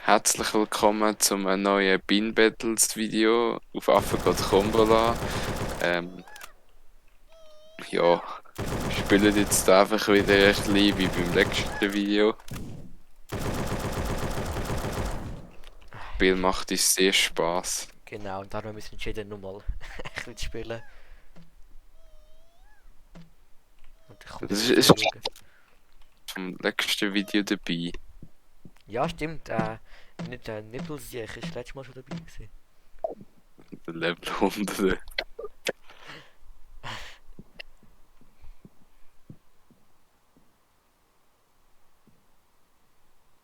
Herzlich willkommen zum neuen Bean Battles Video auf AFFA Combola. Ja, wir spielen jetzt einfach wieder ein bisschen wie beim letzten Video. Das Spiel macht uns sehr Spaß. Genau, und darum müssen wir entschieden nochmal ein bisschen spielen. Und ich komme Das wieder ist schauen. vom letzten Video dabei. Ja, stimmt. Nicht der Nippelsiech ist letztes Mal schon dabei gewesen. Der Level 100.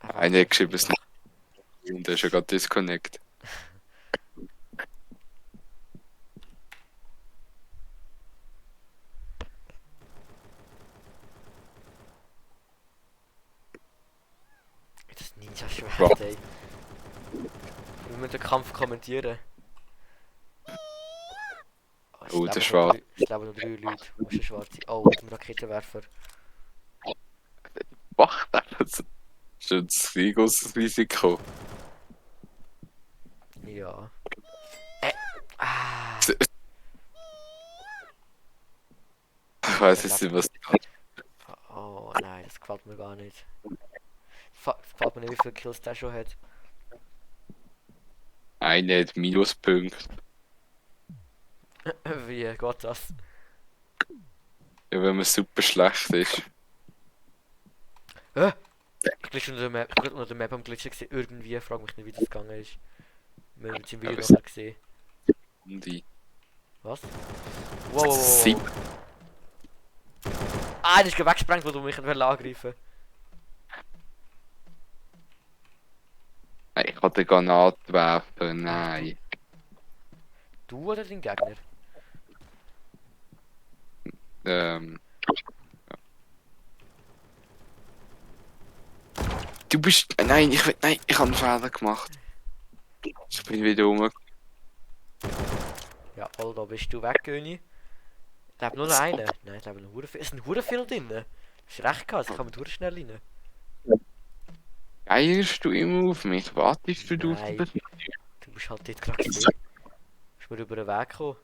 Einer hat geschrieben, es nicht. Und der ist ja gerade disconnect. Das Ninja-Schwert, Wow. ey. Wir müssen den Kampf kommentieren. Oh, der Es Schwarze. leben noch 3 Leute. Wo ist der Schwarze? Oh, mit dem Raketenwerfer. Macht einfach so. Das ist ein sehr großes Risiko. Ja. Ah. Ich weiß jetzt nicht, was. Oh nein, das gefällt mir gar nicht. Das gefällt mir nicht, wie viele Kills der schon hat. Einer hat Minuspunkte. Wie geht das? Ja, wenn man super schlecht ist. Ich glitsch unter der Map am Glitchen gesehen. Irgendwie, frag mich nicht, wie das gegangen ist. Wir haben es im Video Aber nachher gesehen. die Was? Wow. Sieb. Ah, der ist weggesprengt, wo du mich angreifen. Ich kann den Granat werfen, nein. Du oder dein Gegner? Ähm. Du bist. Nein, ich habe einen Fehler gemacht. Ich bin wieder rum. Ja, voll, da bist du weg, Göni. Lebt nur noch einer. Nein, es leben noch hure viel. Es sind hure viel drin. Du hast recht gehabt, ich kann mit hure schnell rein. Geierst du immer auf mich? Wartest du auf Nein. mich? Du bist halt dort gerade gesehen. Bist mir über den Weg gekommen.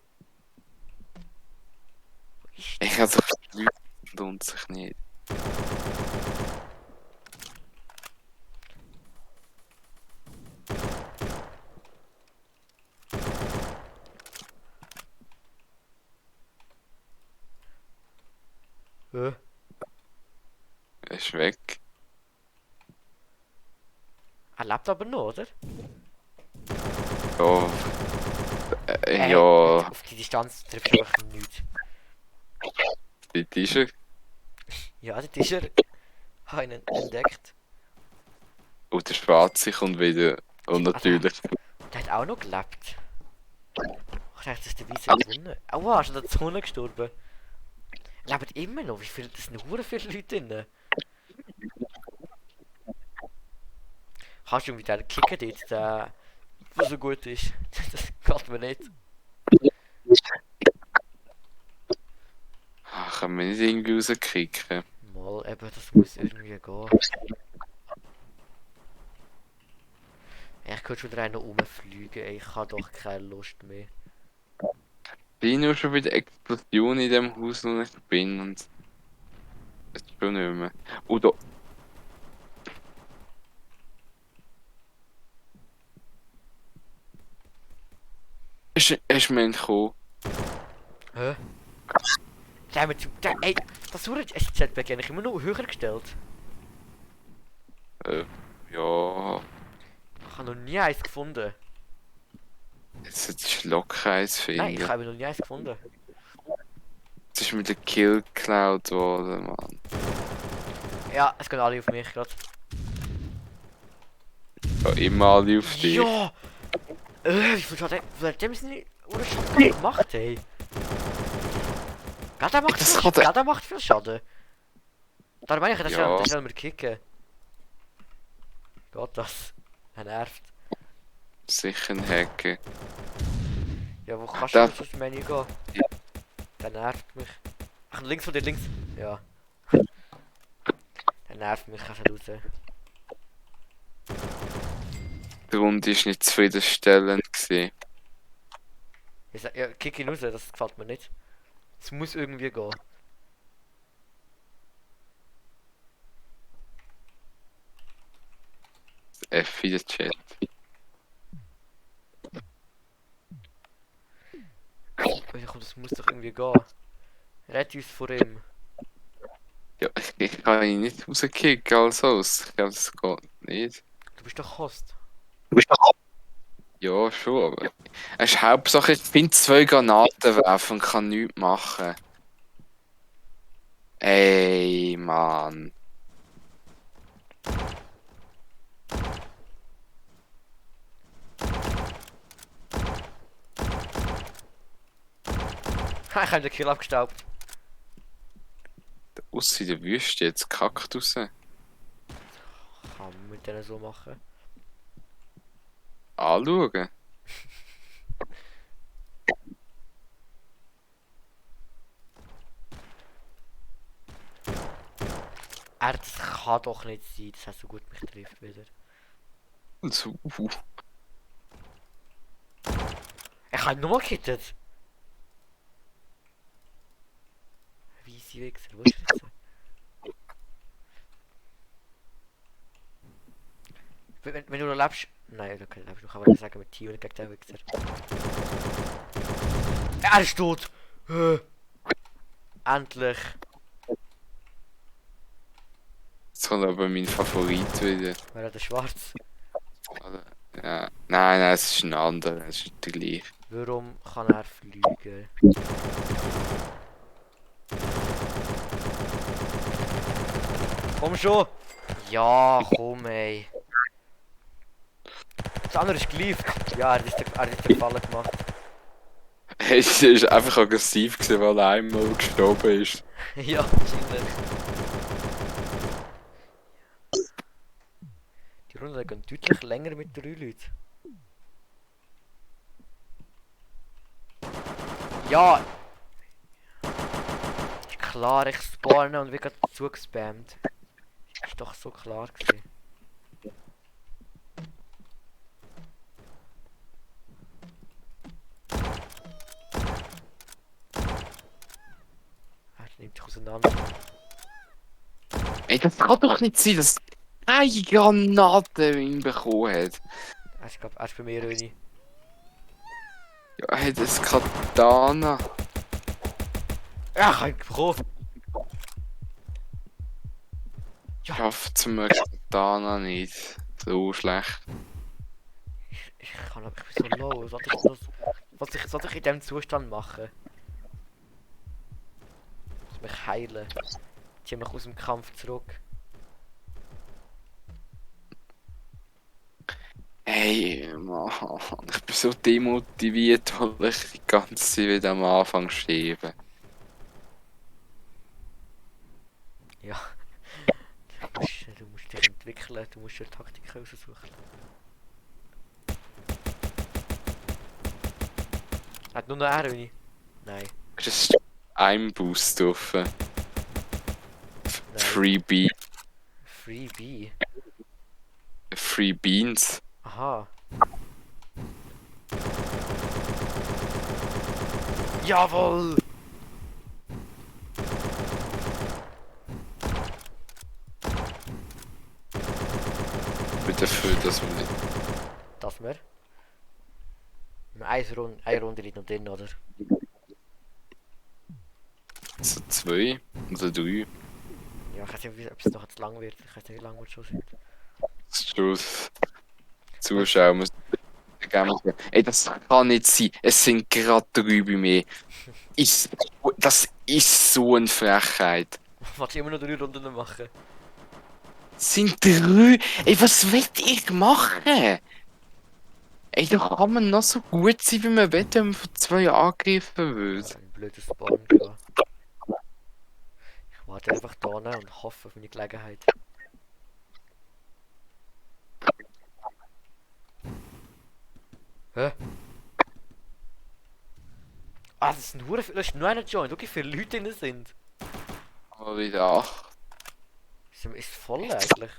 Wo ist Ich der? also lohnt sich nicht. Hä? Er ist weg. Er lebt aber noch, oder? Ja. Hey, Ja, auf die Distanz trifft du einfach nichts. dort ist er. Ja, dort ist er. Habe ihn entdeckt. Und der Schwarze kommt wieder. Und natürlich. Der hat auch noch gelebt. Ich dachte, das ist der Weiße gewonnen. Aua, ist er da zu Hunde gestorben? Er lebt immer noch. Wie viel? Das sind hure viele Leute drin. Kannst du mit der kicken dort, der so gut ist? Das geht mir nicht. Kann man nicht irgendwie rauskicken. Mal, eben, das muss irgendwie gehen. Ja, ich könnte schon wieder einen rumfliegen, ey. Ich habe doch keine Lust mehr. Ich bin nur schon wieder Explosion in dem Haus, wo ich bin. Und es ist schon nicht mehr. Und da. Ist mir entkommen. Hä? Ey, das SZ-Back habe ich immer noch höher gestellt. Ja. Ich habe noch nie eins gefunden. Jetzt ist locker eins finden. Nein, ich habe noch nie eins gefunden. Jetzt ist mit der Kill geklaut worden, Mann. Ja, es gehen alle auf mich gerade. Ja, immer alle auf dich. Ja! Wie viel Schaden? Dem ist nicht. Oder Schaden gemacht, ey. Gell, der macht viel Schaden. Da meine ich, das Ja. schnell mal kicken. Geht das? Er nervt. Sicher ein Hacker. Ja, wo kannst Da- du aufs Menü gehen? Der nervt mich. Ach, links von dir, links. Ja. Der nervt mich, kannst du raus. Die Runde ist nicht zufriedenstellend gewesen. Ja, kick ihn raus, das gefällt mir nicht. Es muss irgendwie gehen. F in den Chat. Ja, komm, das muss doch irgendwie gehen. Rett uns vor ihm. Ja, ich kann ihn nicht rauskicken als Host. Ich glaube, das geht nicht. Du bist doch Host. Ja, schon, aber. Es ist Hauptsache, ich finde 2 Granaten werfen und kann nichts machen. Ey, Mann. Ha, ich habe den Kill abgestaubt. Aus in der Wüste jetzt Kaktus. Kann man mit denen so machen. Anschauen. Das kann doch nicht sein, dass er so gut mich trifft wieder. So, Ich habe nochmal gekittet. Weisse Wichser, wo ist das? Wenn du noch lebst. Nein, du kannst lebst. Ich kann sagen, mit Tio gegen den Wichser. Er ist tot! Endlich! jetzt kommt aber mein Favorit wieder. Wer hat der Schwarz? Ja. Nein, es ist ein anderer. Es ist der gleiche. Warum kann er fliegen? Komm schon! Ja, komm ey. Das andere ist gelieft. Ja, er hat den Fallen gemacht. Es ist einfach aggressiv gewesen, weil er einmal gestorben ist. Ja, wahrscheinlich. Die Runde geht deutlich länger mit 3 Leuten. Ja! Ist klar, ich spawne und wir gerade zugespammt. Ist doch so klar gewesen. Er nimmt dich auseinander. Ey, das kann doch nicht sein, dass eine Granate ihn bekommen hat. Er ist bei mir, Röni. Ja, er hat ein Katana. Ja, ich hab ihn bekommen. Ja. Schafft zum Katana nicht. So schlecht. Ich kann aber, ich bin so low. Was ich in diesem Zustand machen? Ich muss mich heilen. Ich ziehe mich aus dem Kampf zurück. Hey, Mann, ich bin so demotiviert, weil ich die ganze Zeit wieder am Anfang stehe. Ja. Du musst dich entwickeln, du musst dir Taktik raussuchen. Hat nur noch er, Röni? Nein. Es ist ein Boost offen. Nein. Free Freebie. Free Beans. Aha. Jawohl! Mit dafür, dass wir nicht. Das wir. Eine Runde liegt noch drin, oder? So 2 oder 3. Ja, ich weiß nicht, ob es noch zu lang wird. Ich weiß nicht, wie lange wir schon sind. Das ist schon. Zuschauer müssen. Ey, das kann nicht sein. Es sind gerade 3 bei mir. Das ist so eine Frechheit. Warte, immer noch 3 Runden machen. Es sind 3. Ey, was will ich machen? Ey, da kann man noch so gut sein, wie man will, wenn man von 2 angegriffen wird. Ein blödes Spawn gehabt. Ich warte einfach da und hoffe auf meine Gelegenheit. Hä? Ah, das ist ein Hure, das ist nur einer Joint. Schau, wie viele Leute drin sind. Aber wieder 8. Ist voll eigentlich.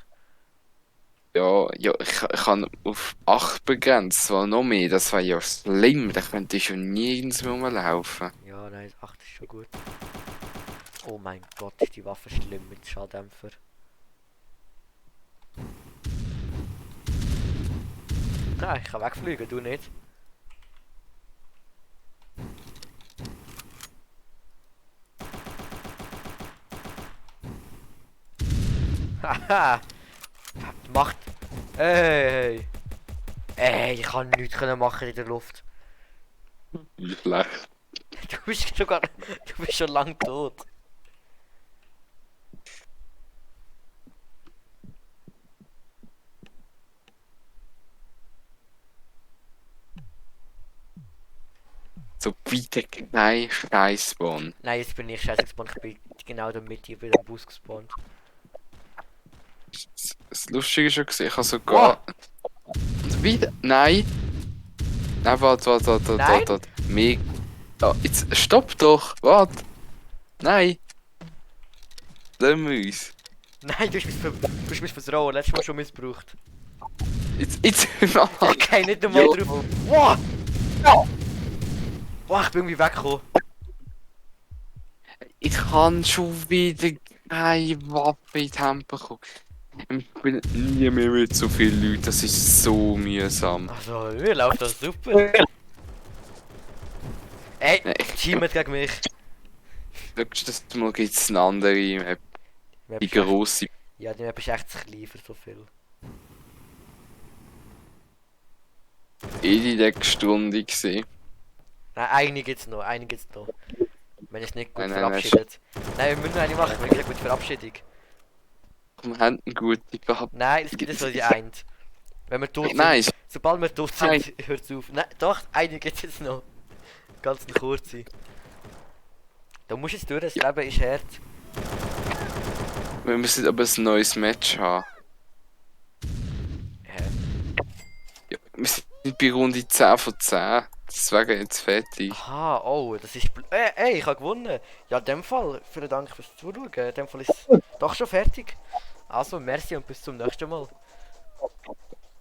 Ja, ich kann auf 8 begrenzt, zwar noch mehr, das war ja schlimm, da könnte ich schon nirgends mehr rumlaufen. Ja, nein, 8 ist schon gut. Oh mein Gott, ist die Waffe schlimm mit Schalldämpfer. Ah, ich kann wegfliegen, du nicht. Haha! Macht. Ey! Ey, ich kann nichts können machen in der Luft. Wie schlecht. Du bist schon lang tot. So bitte kein Scheißbahn. Nein, jetzt bin ich scheiße gespawnt. Ich bin genau in der Mitte, ich bin am Bus gespawnt. Das Lustige ist schon gesehen, ich habe sogar. Und wieder. Nein! Nein, warte. Nein? Mega. Ja, jetzt stopp doch! Warte! Nein! Lass wir uns. Nein, du hast mich fürs Rollen letztes Mal schon missbraucht. Jetzt Ich geh nicht einmal Jo. drauf. Wow! Wow, ich bin irgendwie weggekommen. Ich kann schon wieder keine Waffe in die Hände bekommen. Ich bin nie mehr mit so vielen Leuten, das ist so mühsam. Also, mir läuft das super. Ey, Nee. teamet gegen mich. Nächstes Mal gibt es eine andere Map, Map die ist echt- grosse. Ja, die Map ist echt zu klein für so viel. Die letzte Runde gesehen. Nein, eine gibt's noch, eine gibt's noch. Wenn es nicht gut Nein, verabschiedet. Nein, wir müssen noch eine machen, wenn eine gute Verabschiedung. Wir haben eine gute gehabt. Nein, es gibt jetzt so die eine. Wenn wir tot sind, Nein, sobald wir tot Nein. sind, hört es auf. Nein, doch, eine gibt's jetzt noch. Ganz eine kurze. Da musst du jetzt durch, das Leben ist hart. wir müssen aber ein neues Match haben. Hä? Ja, wir sind bei Runde 10 von 10. Deswegen jetzt fertig. Aha, oh, das ist ey, ich habe gewonnen. Ja, in dem Fall, vielen Dank fürs Zuschauen. In dem Fall ist es doch schon fertig. Also, merci und bis zum nächsten Mal.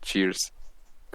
Cheers.